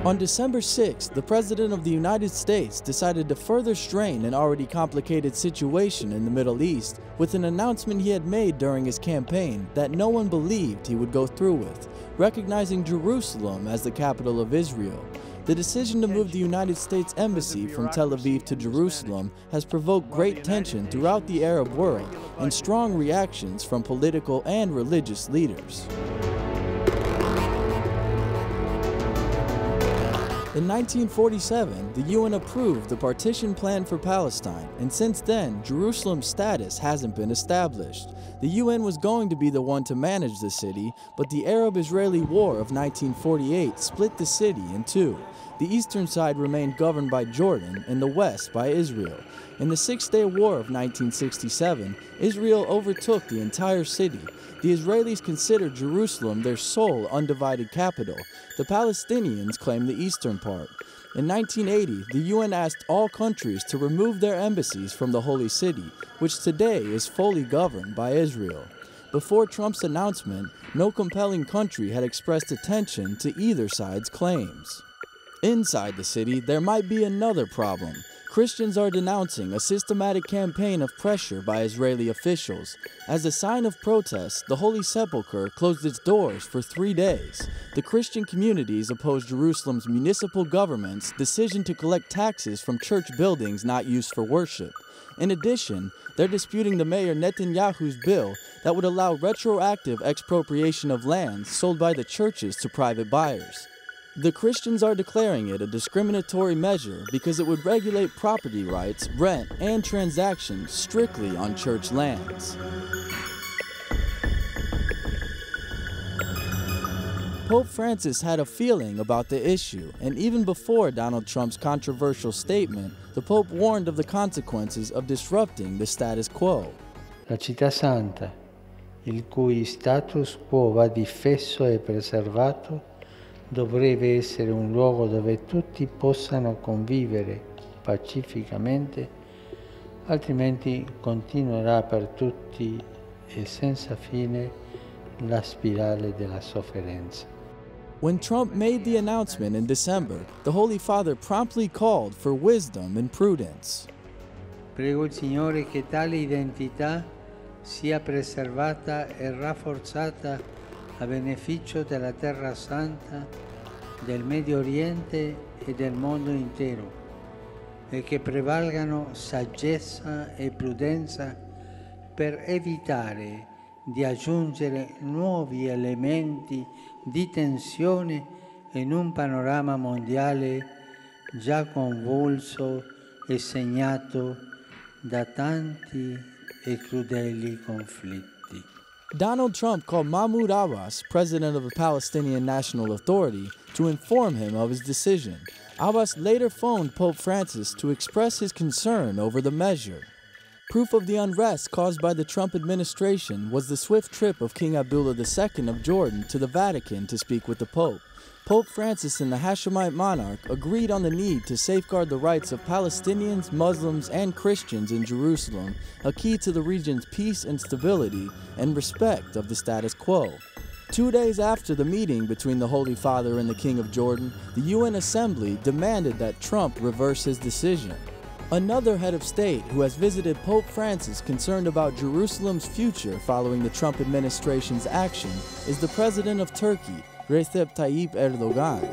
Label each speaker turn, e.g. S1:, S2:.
S1: On December 6, the President of the United States decided to further strain an already complicated situation in the Middle East with an announcement he had made during his campaign that no one believed he would go through with, recognizing Jerusalem as the capital of Israel. The decision to move the United States Embassy from Tel Aviv to Jerusalem has provoked great tension throughout the Arab world and strong reactions from political and religious leaders. In 1947, the UN approved the partition plan for Palestine, and since then, Jerusalem's status hasn't been established. The UN was going to be the one to manage the city, but the Arab-Israeli War of 1948 split the city in two. The eastern side remained governed by Jordan and the west by Israel. In the Six-Day War of 1967, Israel overtook the entire city. The Israelis considered Jerusalem their sole undivided capital. The Palestinians claimed the eastern part. In 1980, the UN asked all countries to remove their embassies from the Holy City, which today is fully governed by Israel. Before Trump's announcement, no compelling country had expressed attention to either side's claims. Inside the city, there might be another problem. Christians are denouncing a systematic campaign of pressure by Israeli officials. As a sign of protest, the Holy Sepulchre closed its doors for 3 days. The Christian communities oppose Jerusalem's municipal government's decision to collect taxes from church buildings not used for worship. In addition, they're disputing the Mayor Netanyahu's bill that would allow retroactive expropriation of lands sold by the churches to private buyers. The Christians are declaring it a discriminatory measure because it would regulate property rights, rent, and transactions strictly on church lands. Pope Francis had a feeling about the issue, and even before Donald Trump's controversial statement, the Pope warned of the consequences of disrupting the status quo.
S2: La città santa, il cui status quo va difeso e preservato, dovrebbe essere un luogo dove tutti possano convivere pacificamente, altrimenti continuerà per tutti e senza fine la spirale della sofferenza.
S1: When Trump made the announcement in December, the Holy Father promptly called for wisdom and prudence.
S2: Prego il Signore che tale identità sia preservata e rafforzata a beneficio della Terra Santa, del Medio Oriente e del mondo intero, e che prevalgano saggezza e prudenza per evitare di aggiungere nuovi elementi di tensione in un panorama mondiale già convulso e segnato da tanti e crudeli conflitti.
S1: Donald Trump called Mahmoud Abbas, president of the Palestinian National Authority, to inform him of his decision. Abbas later phoned Pope Francis to express his concern over the measure. Proof of the unrest caused by the Trump administration was the swift trip of King Abdullah II of Jordan to the Vatican to speak with the Pope. Pope Francis and the Hashemite monarch agreed on the need to safeguard the rights of Palestinians, Muslims, and Christians in Jerusalem, a key to the region's peace and stability and respect of the status quo. 2 days after the meeting between the Holy Father and the King of Jordan, the UN Assembly demanded that Trump reverse his decision. Another head of state who has visited Pope Francis concerned about Jerusalem's future following the Trump administration's action is the President of Turkey, Recep Tayyip Erdogan.